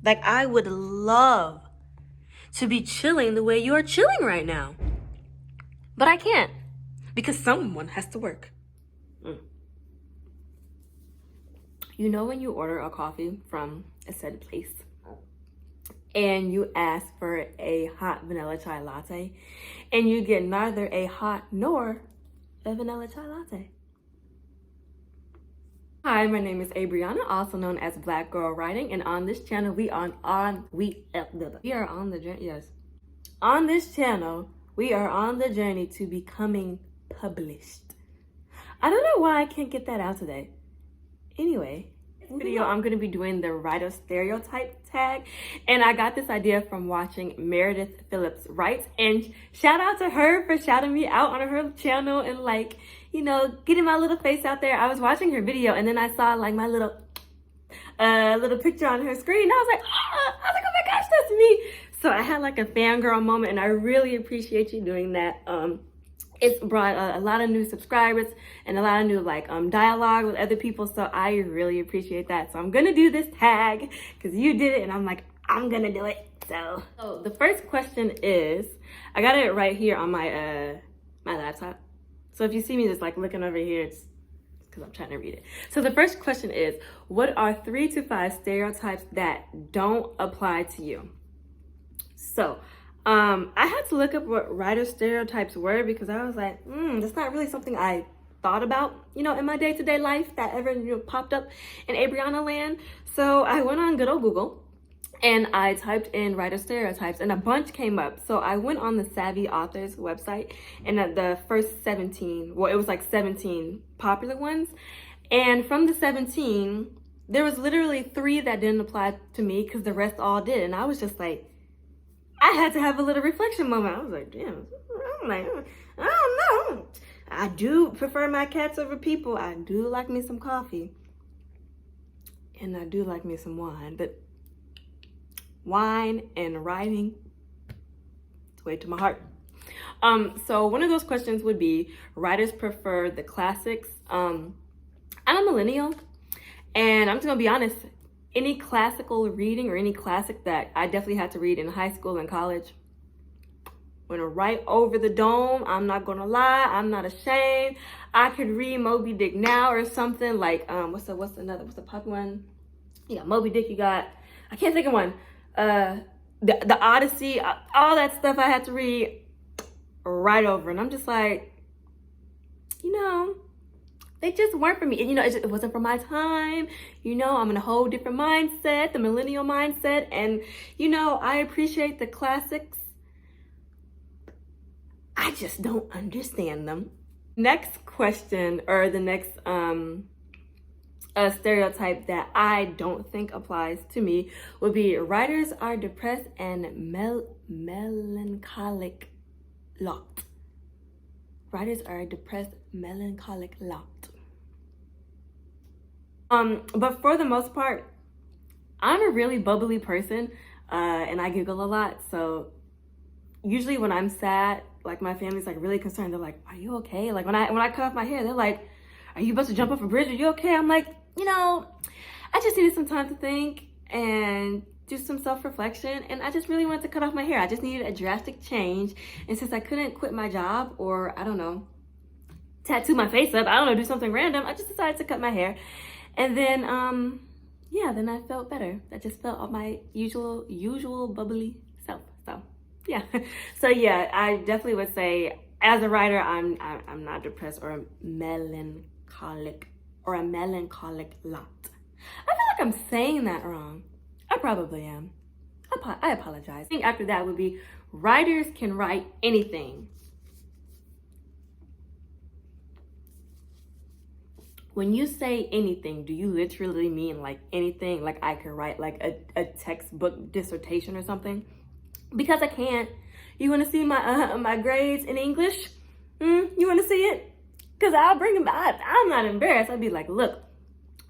Like, I would love to be chilling the way you are chilling right now. But I can't, because someone has to work. You know when you order a coffee from a said place and you ask for a hot vanilla chai latte and you get neither a hot nor a vanilla chai latte? Hi, my name is Abriana, also known as Blckgrlwriting, and on this channel we are on the journey. Yes, on this channel we are on the journey to becoming published. I don't know why I can't get that out today. Anyway, this video I'm going to be doing the writer stereotype tag, and I got this idea from watching Meredith Phillips write, and shout out to her for shouting me out on her channel and, like, you know, getting my little face out there. I was watching her video and then I saw like my little picture on her screen and I was like, oh my gosh, that's me. So I had like a fangirl moment, and I really appreciate you doing that. It's brought a lot of new subscribers and a lot of new dialogue with other people, so I really appreciate that. So I'm gonna do this tag because you did it and I'm like, I'm gonna do it. So the first question is, I got it right here on my my laptop. So if you see me just like looking over here, it's because I'm trying to read it. So the first question is, what are 3 to 5 stereotypes that don't apply to you? So I had to look up what writer stereotypes were because I was like, that's not really something I thought about, you know, in my day-to-day life that ever, you know, popped up in Abriana land. So I went on good old Google and I typed in writer stereotypes and a bunch came up. So I went on the Savvy Authors website and the first 17, well, it was like 17 popular ones. And from the 17, there was literally 3 that didn't apply to me because the rest all did. And I was just like, I had to have a little reflection moment. I was like, damn, I'm like, I don't know. I do prefer my cats over people. I do like me some coffee. And I do like me some wine. But wine and writing, it's way to my heart. So one of those questions would be, writers prefer the classics. I'm a millennial, and I'm just gonna be honest, any classical reading or any classic that I definitely had to read in high school and college went right over the dome. I'm not gonna lie, I'm not ashamed. I could read Moby Dick now or something like what's the popular one? You got Moby Dick, you got, I can't think of one. The Odyssey, all that stuff I had to read right over, and I'm just like, you know, they just weren't for me. And you know, it wasn't for my time. You know, I'm in a whole different mindset, the millennial mindset, and you know, I appreciate the classics. I just don't understand them. Next question, or the next a stereotype that I don't think applies to me would be, writers are depressed and melancholic lot. Writers are a depressed, melancholic lot. But for the most part, I'm a really bubbly person, and I giggle a lot. So usually when I'm sad, like my family's like really concerned. They're like, "Are you okay?" Like when I cut off my hair, they're like, "Are you about to jump off a bridge? Are you okay?" I'm like, you know, I just needed some time to think and do some self-reflection, and I just really wanted to cut off my hair. I just needed a drastic change, and since I couldn't quit my job or, I don't know, tattoo my face up, I don't know, do something random, I just decided to cut my hair. And then yeah, then I felt better. I just felt my usual bubbly self. So yeah. So yeah, I definitely would say as a writer, I'm not depressed or melancholic lot. I feel like I'm saying that wrong. I probably am. I apologize. I think after that would be, writers can write anything. When you say anything, do you literally mean like anything? Like I could write like a textbook dissertation or something? Because I can't. You want to see my my grades in English? You want to see it? Because I'll bring them. I'm not embarrassed. I'd be like, look,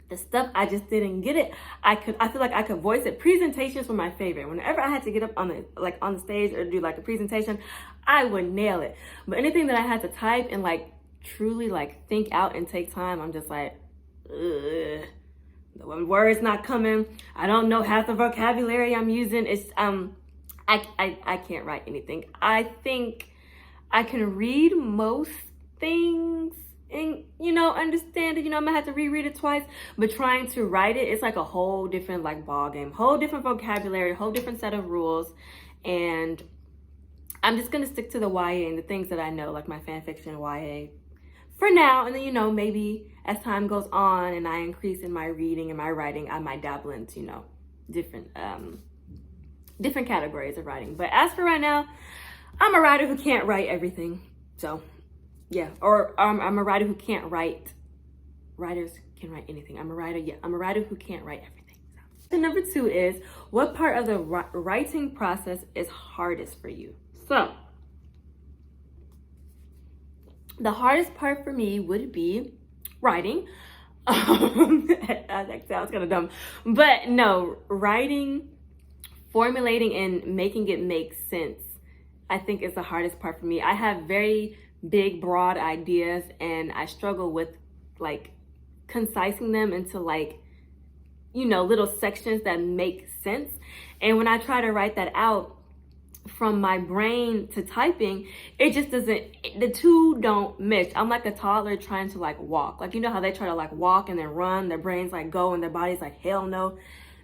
the stuff I just didn't get it. I feel like I could voice it. Presentations were my favorite. Whenever I had to get up on the stage or do like a presentation, I would nail it. But anything that I had to type and like truly like think out and take time, I'm just like, ugh, the word's not coming. I don't know half the vocabulary I'm using. It's I can't write anything. I think I can read most things and, you know, understand it. You know, I'm gonna have to reread it twice, but trying to write it, it's like a whole different like ball game, whole different vocabulary, whole different set of rules. And I'm just gonna stick to the YA and the things that I know, like my fan fiction YA for now. And then, you know, maybe as time goes on and I increase in my reading and my writing, I might dabble into, you know, different categories of writing. But as for right now, I'm a writer who can't write everything. So yeah, or I'm a writer who can't write. Writers can write anything. I'm a writer who can't write everything. So number 2 is, what part of the writing process is hardest for you? So the hardest part for me would be writing. That sounds kind of dumb, but no, writing, formulating and making it make sense, I think is the hardest part for me. I have very big, broad ideas and I struggle with like concising them into like, you know, little sections that make sense. And when I try to write that out from my brain to typing, it just doesn't, the two don't mesh. I'm like a toddler trying to like walk. Like, you know how they try to like walk and then run, their brains like go and their body's like, hell no.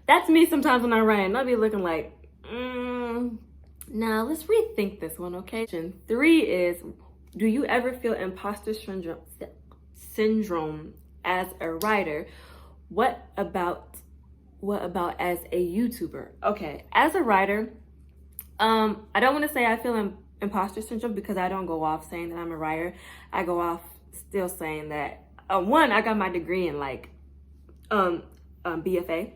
That's me sometimes when I'm writing. I'll be looking like, now let's rethink this one, okay? Question 3 is, do you ever feel imposter syndrome as a writer? What about as a YouTuber? Okay, as a writer, I don't want to say I feel imposter syndrome because I don't go off saying that I'm a writer. I go off still saying that, one, I got my degree in like BFA.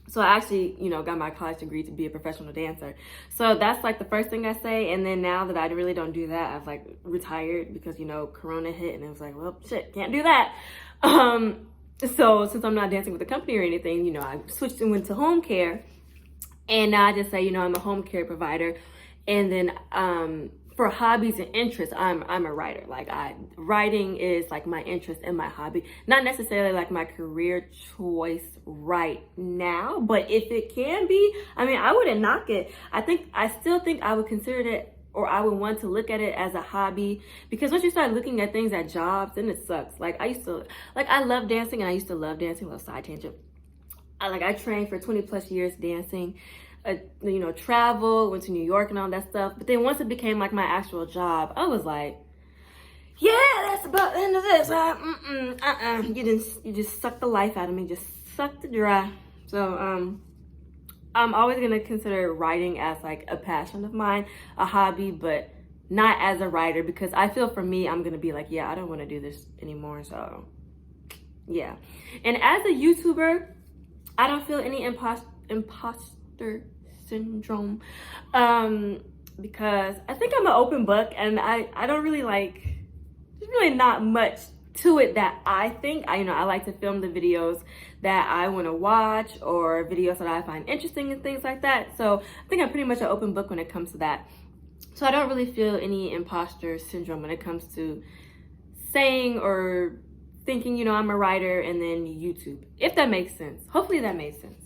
So I actually, you know, got my college degree to be a professional dancer. So that's like the first thing I say. And then now that I really don't do that, I've like retired because, you know, Corona hit and it was like, well, shit, can't do that. So since I'm not dancing with the company or anything, you know, I switched and went to home care. And now I just say, you know, I'm a home care provider. And then for hobbies and interests, I'm a writer. Like writing is like my interest and my hobby. Not necessarily like my career choice right now, but if it can be, I mean, I wouldn't knock it. I still think I would consider it, or I would want to look at it as a hobby, because once you start looking at things at jobs, then it sucks. Like I love dancing and I used to love dancing. Little side tangent. I trained for 20 plus years dancing. You know, travel, went to New York and all that stuff. But then once it became like my actual job, I was like, yeah, that's about the end of this. You just sucked the life out of me, just sucked it dry. So I'm always gonna consider writing as like a passion of mine, a hobby, but not as a writer, because I feel for me, I'm gonna be like, yeah, I don't want to do this anymore. So yeah. And as a YouTuber, I don't feel any imposter syndrome, because I think I'm an open book, and I don't really like, there's really not much to it that I think. I like to film the videos that I want to watch, or videos that I find interesting and things like that. So I think I'm pretty much an open book when it comes to that. So I don't really feel any imposter syndrome when it comes to saying or thinking, you know, I'm a writer and then YouTube, if that makes sense. Hopefully that made sense.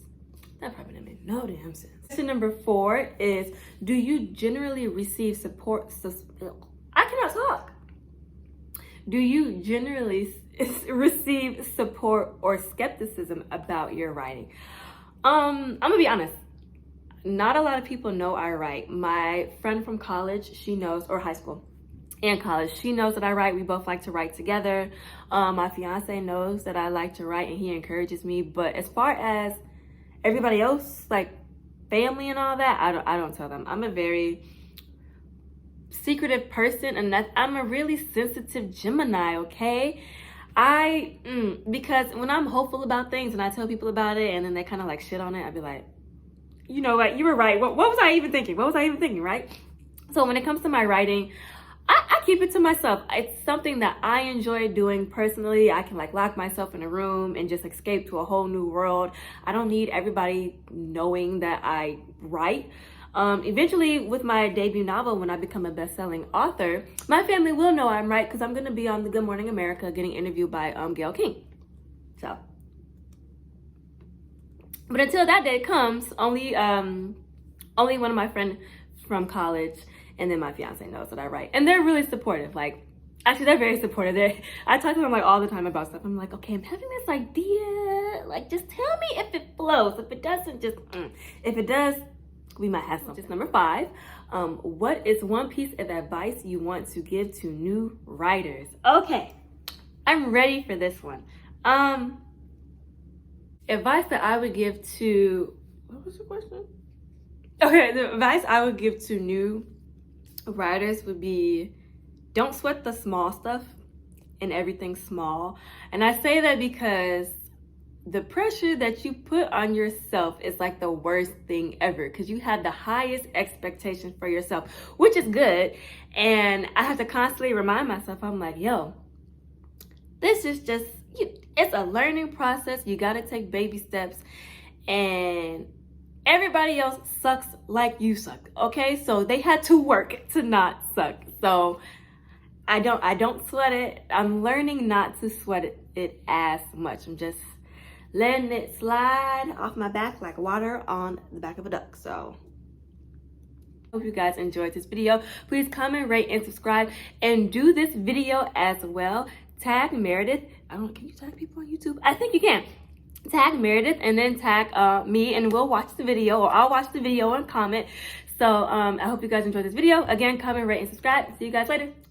That probably didn't make no damn sense. Question number 4 is, do you generally receive support? I cannot talk. Do you generally receive support or skepticism about your writing? I'm gonna be honest. Not a lot of people know I write. My friend from college, she knows, or high school and college, she knows that I write. We both like to write together. My fiance knows that I like to write and he encourages me. But as far as everybody else, like family and all that, I don't tell them. I'm a very secretive person, and I'm a really sensitive Gemini, okay? Because when I'm hopeful about things and I tell people about it and then they kind of like shit on it, I'd be like, you know what, you were right. What was I even thinking? What was I even thinking, right? So when it comes to my writing, I keep it to myself. It's something that I enjoy doing personally. I can like lock myself in a room and just escape to a whole new world. I don't need everybody knowing that I write. Eventually, with my debut novel, when I become a best-selling author, my family will know I'm right, because I'm going to be on the Good Morning America getting interviewed by Gayle King. So But until that day comes, only one of my friends from college and then my fiance knows that I write. And they're really supportive. Like, actually, they're very supportive. I talk to them like all the time about stuff. I'm like, okay, I'm having this idea. Like, just tell me if it flows. If it doesn't, just, if it does, we might have something. Just number 5. What is one piece of advice you want to give to new writers? Okay, I'm ready for this one. Advice that I would give to, what was the question? Okay, the advice I would give to new writers would be, don't sweat the small stuff and everything small. And I say that because the pressure that you put on yourself is like the worst thing ever, because you have the highest expectation for yourself, which is good. And I have to constantly remind myself, I'm like, yo, this is just, it's a learning process. You got to take baby steps, and everybody else sucks like you suck. Okay, so they had to work to not suck. So I don't sweat it. I'm learning not to sweat it as much. I'm just letting it slide off my back like water on the back of a duck. So hope you guys enjoyed this video. Please comment, rate, and subscribe, and do this video as well. Tag Meredith. Can you tag people on YouTube? I think you can. Tag Meredith and then tag me, and we'll watch the video, or I'll watch the video and comment. So I hope you guys enjoyed this video. Again, comment, rate, and subscribe. See you guys later.